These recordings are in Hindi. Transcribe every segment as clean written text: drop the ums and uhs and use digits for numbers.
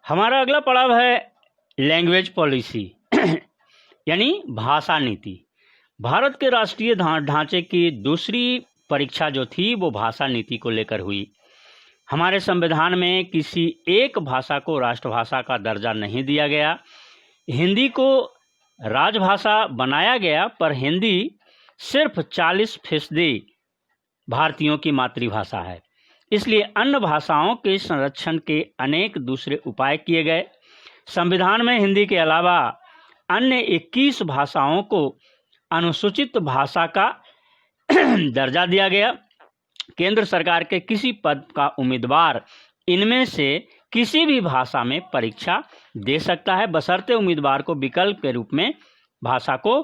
हमारा अगला पड़ाव है लैंग्वेज पॉलिसी यानी भाषा नीति। भारत के राष्ट्रीय ढांचे की दूसरी परीक्षा जो थी वो भाषा नीति को लेकर हुई। हमारे संविधान में किसी एक भाषा को राष्ट्रभाषा का दर्जा नहीं दिया गया। हिंदी को राजभाषा बनाया गया, पर हिंदी सिर्फ 40% भारतीयों की मातृभाषा है। इसलिए अन्य भाषाओं के संरक्षण के अनेक दूसरे उपाय किए गए। संविधान में हिंदी के अलावा अन्य 21 भाषाओं को अनुसूचित भाषा का दर्जा दिया गया। केंद्र सरकार के किसी पद का उम्मीदवार इनमें से किसी भी भाषा में परीक्षा दे सकता है, बशर्ते उम्मीदवार को विकल्प के रूप में भाषा को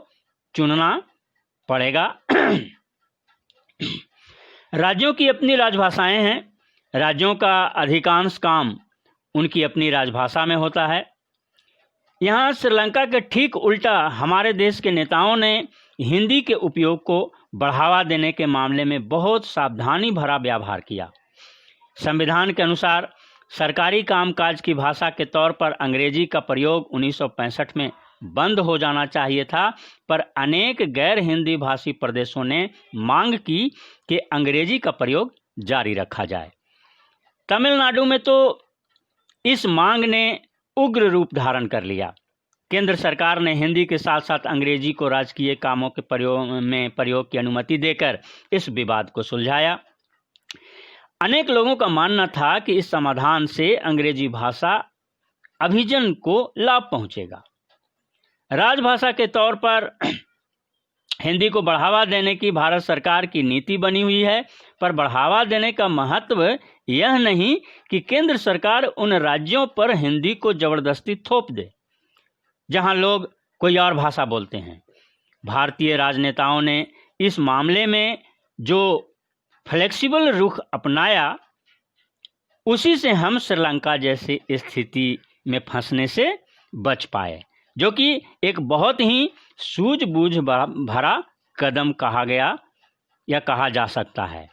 चुनना पड़ेगा। राज्यों की अपनी राजभाषाएं हैं। राज्यों का अधिकांश काम उनकी अपनी राजभाषा में होता है। यहाँ श्रीलंका के ठीक उल्टा हमारे देश के नेताओं ने हिंदी के उपयोग को बढ़ावा देने के मामले में बहुत सावधानी भरा व्यवहार किया। संविधान के अनुसार सरकारी कामकाज की भाषा के तौर पर अंग्रेजी का प्रयोग 1965 में बंद हो जाना चाहिए था, पर अनेक गैर हिंदी भाषी प्रदेशों ने मांग की कि अंग्रेजी का प्रयोग जारी रखा जाए। तमिलनाडु में तो इस मांग ने उग्र रूप धारण कर लिया। केंद्र सरकार ने हिंदी के साथ साथ अंग्रेजी को राजकीय कामों के प्रयोग की अनुमति देकर इस विवाद को सुलझाया। अनेक लोगों का मानना था कि इस समाधान से अंग्रेजी भाषा अभिजन को लाभ पहुंचेगा। राजभाषा के तौर पर हिंदी को बढ़ावा देने की भारत सरकार की नीति बनी हुई है, पर बढ़ावा देने का महत्व यह नहीं कि केंद्र सरकार उन राज्यों पर हिंदी को जबरदस्ती थोप दे जहां लोग कोई और भाषा बोलते हैं। भारतीय राजनेताओं ने इस मामले में जो फ्लेक्सिबल रुख अपनाया, उसी से हम श्रीलंका जैसी स्थिति में फंसने से बच पाए, जो कि एक बहुत ही सूझबूझ भरा कदम कहा गया या कहा जा सकता है।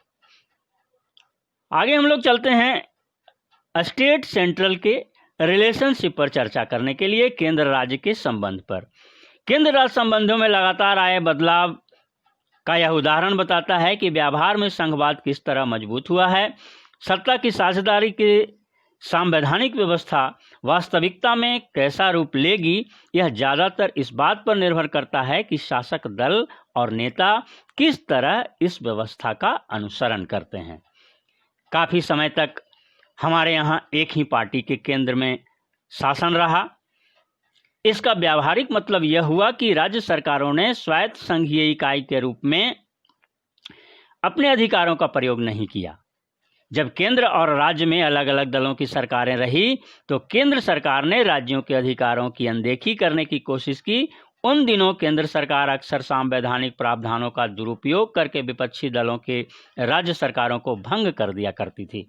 आगे हम लोग चलते हैं स्टेट सेंट्रल के रिलेशनशिप पर चर्चा करने के लिए केंद्र राज्य के संबंध पर। केंद्र राज्य संबंधों में लगातार आए बदलाव का यह उदाहरण बताता है कि व्यवहार में संघवाद किस तरह मजबूत हुआ है। सत्ता की साझेदारी की संवैधानिक व्यवस्था वास्तविकता में कैसा रूप लेगी, यह ज़्यादातर इस बात पर निर्भर करता है कि शासक दल और नेता किस तरह इस व्यवस्था का अनुसरण करते हैं। काफ़ी समय तक हमारे यहाँ एक ही पार्टी के केंद्र में शासन रहा। इसका व्यावहारिक मतलब यह हुआ कि राज्य सरकारों ने स्वायत्त संघीय इकाई के रूप में अपने अधिकारों का प्रयोग नहीं किया। जब केंद्र और राज्य में अलग अलग दलों की सरकारें रही तो केंद्र सरकार ने राज्यों के अधिकारों की अनदेखी करने की कोशिश की। उन दिनों केंद्र सरकार अक्सर संवैधानिक प्रावधानों का दुरुपयोग करके विपक्षी दलों के राज्य सरकारों को भंग कर दिया करती थी।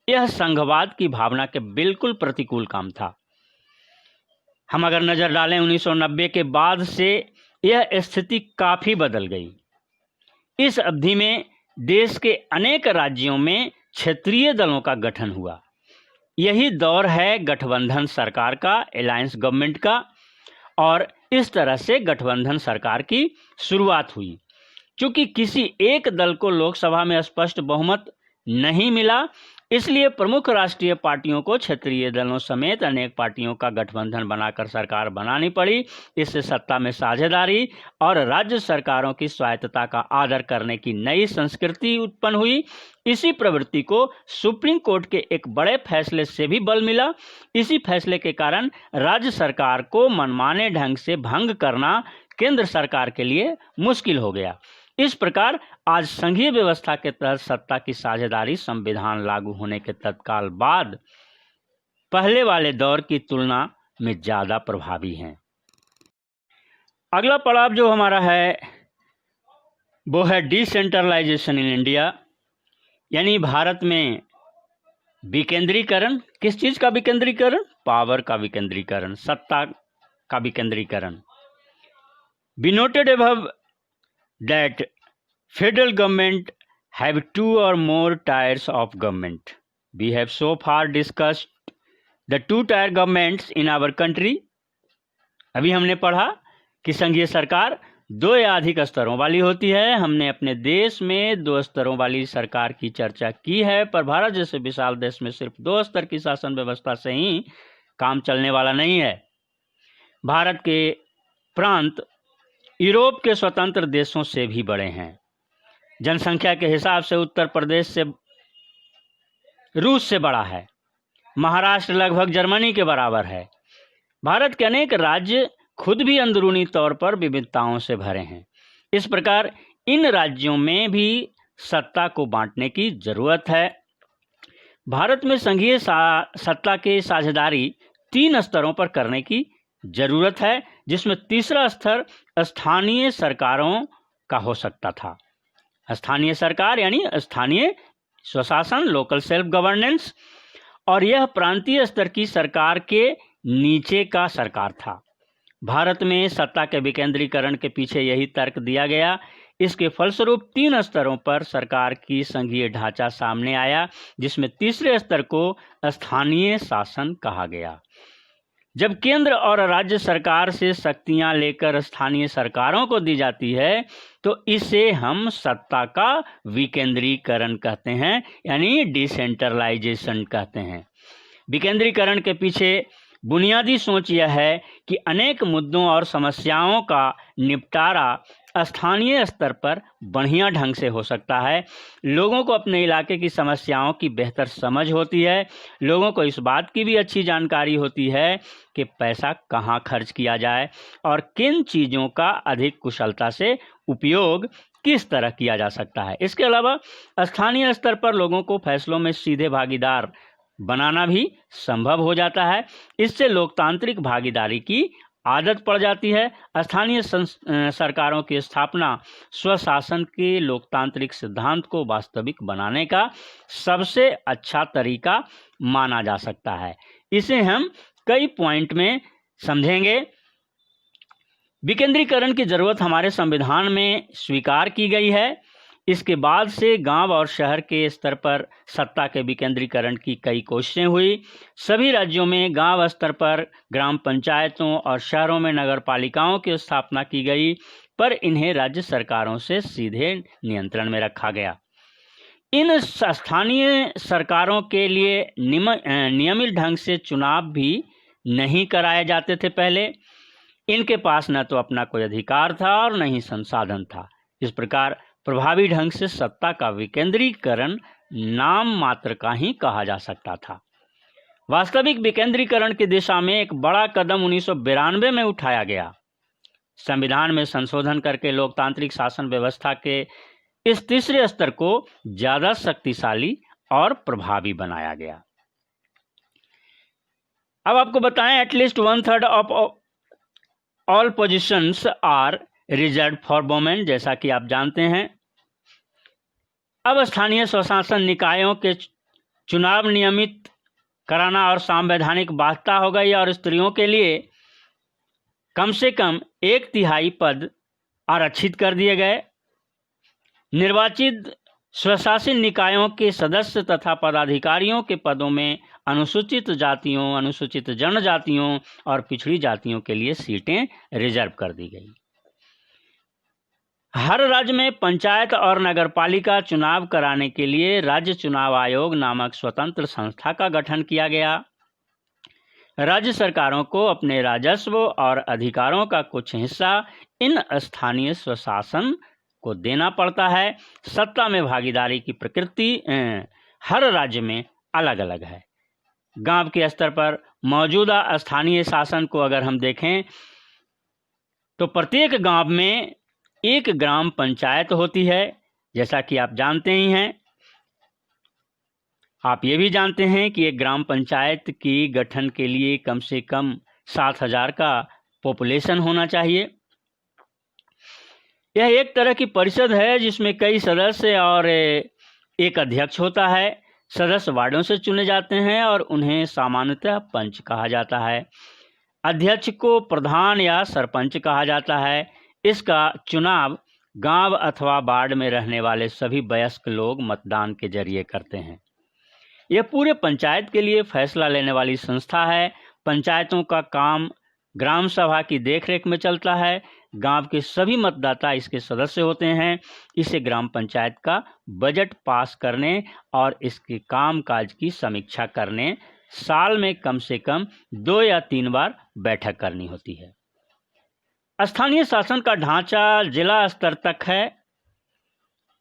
यह संघवाद की भावना के बिल्कुल प्रतिकूल काम था। हम अगर नजर डालें 1990 के बाद से यह स्थिति काफी बदल गई। इस अवधि में देश के अनेक राज्यों में क्षेत्रीय दलों का गठन हुआ। यही दौर है गठबंधन सरकार का, अलायंस गवर्नमेंट का, और इस तरह से गठबंधन सरकार की शुरुआत हुई। क्योंकि किसी एक दल को लोकसभा में स्पष्ट बहुमत नहीं मिला, इसलिए प्रमुख राष्ट्रीय पार्टियों को क्षेत्रीय दलों समेत अनेक पार्टियों का गठबंधन बनाकर सरकार बनानी पड़ी। इससे सत्ता में साझेदारी और राज्य सरकारों की स्वायत्तता का आदर करने की नई संस्कृति उत्पन्न हुई। इसी प्रवृत्ति को सुप्रीम कोर्ट के एक बड़े फैसले से भी बल मिला। इसी फैसले के कारण राज्य सरकार को मनमाने ढंग से भंग करना केंद्र सरकार के लिए मुश्किल हो गया। इस प्रकार आज संघीय व्यवस्था के तहत सत्ता की साझेदारी संविधान लागू होने के तत्काल बाद पहले वाले दौर की तुलना में ज़्यादा प्रभावी हैं। अगला पड़ाव जो हमारा है वो है डिसेंट्रलाइजेशन इन इंडिया, यानी भारत में विकेंद्रीकरण। किस चीज़ का विकेंद्रीकरण? पावर का विकेंद्रीकरण, सत्ता का विकेंद्रीकरण। We noted above that federal government have two or more tiers of government. We have so far discussed the two tier governments in our country. अभी हमने पढ़ा कि संघीय सरकार 2 या अधिक स्तरों वाली होती है। हमने अपने देश में 2 स्तरों वाली सरकार की चर्चा की है, पर भारत जैसे विशाल देश में सिर्फ 2 स्तर की शासन व्यवस्था से ही काम चलने वाला नहीं है। भारत के प्रांत यूरोप के स्वतंत्र देशों से भी बड़े हैं। जनसंख्या के हिसाब से उत्तर प्रदेश से रूस से बड़ा है। महाराष्ट्र लगभग जर्मनी के बराबर है। भारत के अनेक राज्य खुद भी अंदरूनी तौर पर विविधताओं से भरे हैं। इस प्रकार इन राज्यों में भी सत्ता को बांटने की जरूरत है। भारत में संघीय सत्ता की साझेदारी 3 स्तरों पर करने की जरूरत है, जिसमें तीसरा स्तर स्थानीय सरकारों का हो सकता था। स्थानीय सरकार यानी स्थानीय स्वशासन, लोकल सेल्फ गवर्नेंस, और यह प्रांतीय स्तर की सरकार के नीचे का सरकार था। भारत में सत्ता के विकेंद्रीकरण के पीछे यही तर्क दिया गया। इसके फलस्वरूप 3 स्तरों पर सरकार की संघीय ढांचा सामने आया, जिसमें तीसरे स्तर को स्थानीय शासन कहा गया। जब केंद्र और राज्य सरकार से शक्तियां लेकर स्थानीय सरकारों को दी जाती है तो इसे हम सत्ता का विकेंद्रीकरण कहते हैं, यानी डिसेंट्रलाइजेशन कहते हैं। विकेंद्रीकरण के पीछे बुनियादी सोच यह है कि अनेक मुद्दों और समस्याओं का निपटारा स्थानीय स्तर पर बढ़िया ढंग से हो सकता है। लोगों को अपने इलाके की समस्याओं की बेहतर समझ होती है। लोगों को इस बात की भी अच्छी जानकारी होती है कि पैसा कहाँ खर्च किया जाए और किन चीज़ों का अधिक कुशलता से उपयोग किस तरह किया जा सकता है। इसके अलावा स्थानीय स्तर पर लोगों को फैसलों में सीधे भागीदार बनाना भी संभव हो जाता है। इससे लोकतांत्रिक भागीदारी की आदत पड़ जाती है। स्थानीय सरकारों की स्थापना स्वशासन के लोकतांत्रिक सिद्धांत को वास्तविक बनाने का सबसे अच्छा तरीका माना जा सकता है। इसे हम कई पॉइंट में समझेंगे। विकेंद्रीकरण की जरूरत हमारे संविधान में स्वीकार की गई है। इसके बाद से गांव और शहर के स्तर पर सत्ता के विकेंद्रीकरण की कई कोशिशें हुई। सभी राज्यों में गांव स्तर पर ग्राम पंचायतों और शहरों में नगर पालिकाओं की स्थापना की गई, पर इन्हें राज्य सरकारों से सीधे नियंत्रण में रखा गया। इन स्थानीय सरकारों के लिए नियमित ढंग से चुनाव भी नहीं कराए जाते थे पहले। इनके पास न तो अपना कोई अधिकार था और न ही संसाधन था। इस प्रकार प्रभावी ढंग से सत्ता का विकेंद्रीकरण नाम मात्र का ही कहा जा सकता था। वास्तविक विकेंद्रीकरण की दिशा में एक बड़ा कदम 1992 में उठाया गया। संविधान में संशोधन करके लोकतांत्रिक शासन व्यवस्था के इस तीसरे स्तर को ज्यादा शक्तिशाली और प्रभावी बनाया गया। अब आपको बताएं, at least 1/3 of all positions are reserve for women, जैसा कि आप जानते हैं। अब स्थानीय स्वशासन निकायों के चुनाव नियमित कराना और संवैधानिक बाध्यता हो गई और स्त्रियों के लिए कम से कम 1/3 पद आरक्षित कर दिए गए। निर्वाचित स्वशासी निकायों के सदस्य तथा पदाधिकारियों के पदों में अनुसूचित जातियों, अनुसूचित जनजातियों और पिछड़ी जातियों के लिए सीटें रिजर्व कर दी गई। हर राज्य में पंचायत और नगरपालिका चुनाव कराने के लिए राज्य चुनाव आयोग नामक स्वतंत्र संस्था का गठन किया गया। राज्य सरकारों को अपने राजस्व और अधिकारों का कुछ हिस्सा इन स्थानीय स्वशासन को देना पड़ता है। सत्ता में भागीदारी की प्रकृति हर राज्य में अलग अलग है। गांव के स्तर पर मौजूदा स्थानीय शासन को अगर हम देखें तो प्रत्येक गांव में एक ग्राम पंचायत होती है, जैसा कि आप जानते ही हैं। आप ये भी जानते हैं कि एक ग्राम पंचायत की गठन के लिए कम से कम 7,000 का पॉपुलेशन होना चाहिए। यह एक तरह की परिषद है जिसमें कई सदस्य और एक अध्यक्ष होता है। सदस्य वार्डों से चुने जाते हैं और उन्हें सामान्यतः पंच कहा जाता है। अध्यक्ष को प्रधान या सरपंच कहा जाता है। इसका चुनाव गांव अथवा वार्ड में रहने वाले सभी वयस्क लोग मतदान के जरिए करते हैं। यह पूरे पंचायत के लिए फैसला लेने वाली संस्था है। पंचायतों का काम ग्राम सभा की देखरेख में चलता है। गांव के सभी मतदाता इसके सदस्य होते हैं। इसे ग्राम पंचायत का बजट पास करने और इसके कामकाज की समीक्षा करने साल में कम से कम 2 या 3 बार बैठक करनी होती है। स्थानीय शासन का ढांचा जिला स्तर तक है।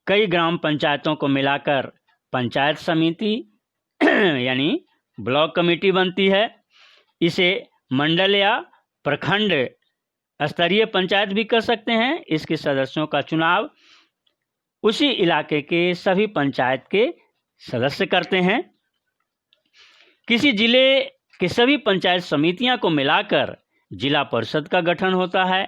कई ग्राम पंचायतों को मिलाकर पंचायत समिति यानी ब्लॉक कमेटी बनती है। इसे मंडल या प्रखंड स्तरीय पंचायत भी कर सकते हैं। इसके सदस्यों का चुनाव उसी इलाके के सभी पंचायत के सदस्य करते हैं। किसी जिले के सभी पंचायत समितियां को मिलाकर जिला परिषद का गठन होता है।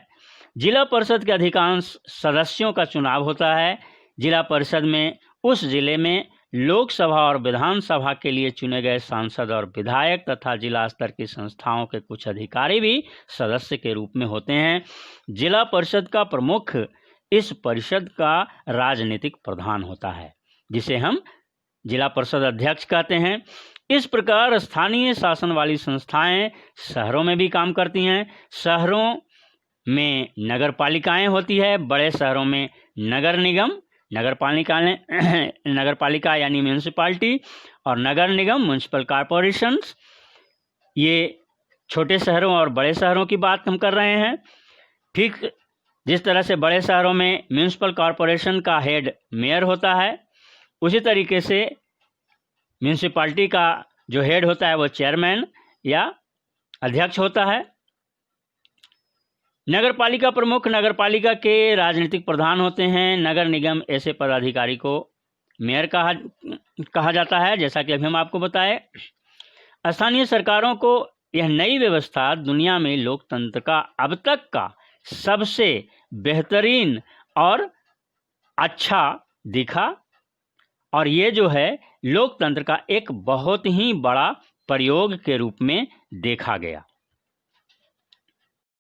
जिला परिषद के अधिकांश सदस्यों का चुनाव होता है। जिला परिषद में उस जिले में लोकसभा और विधानसभा के लिए चुने गए सांसद और विधायक तथा जिला स्तर की संस्थाओं के कुछ अधिकारी भी सदस्य के रूप में होते हैं। जिला परिषद का प्रमुख इस परिषद का राजनीतिक प्रधान होता है, जिसे हम जिला परिषद अध्यक्ष कहते हैं। इस प्रकार स्थानीय शासन वाली संस्थाएं शहरों में भी काम करती हैं। शहरों में नगर पालिकाएं होती है। बड़े शहरों में नगर निगम, नगर पालिका यानी म्यूनिसिपालिटी, और नगर निगम म्यूनिसिपल कॉरपोरेशंस। ये छोटे शहरों और बड़े शहरों की बात हम कर रहे हैं। ठीक जिस तरह से बड़े शहरों में म्यूनिसिपल कॉरपोरेशन का हेड मेयर होता है, उसी तरीके से म्यूनिसिपालिटी का जो हेड होता है वो चेयरमैन या अध्यक्ष होता है। नगर पालिका प्रमुख नगर पालिका के राजनीतिक प्रधान होते हैं। नगर निगम ऐसे पदाधिकारी को मेयर कहा जाता है, जैसा कि अभी हम आपको बताए। स्थानीय सरकारों को यह नई व्यवस्था दुनिया में लोकतंत्र का अब तक का सबसे बेहतरीन और अच्छा दिखा, और ये जो है लोकतंत्र का एक बहुत ही बड़ा प्रयोग के रूप में देखा गया।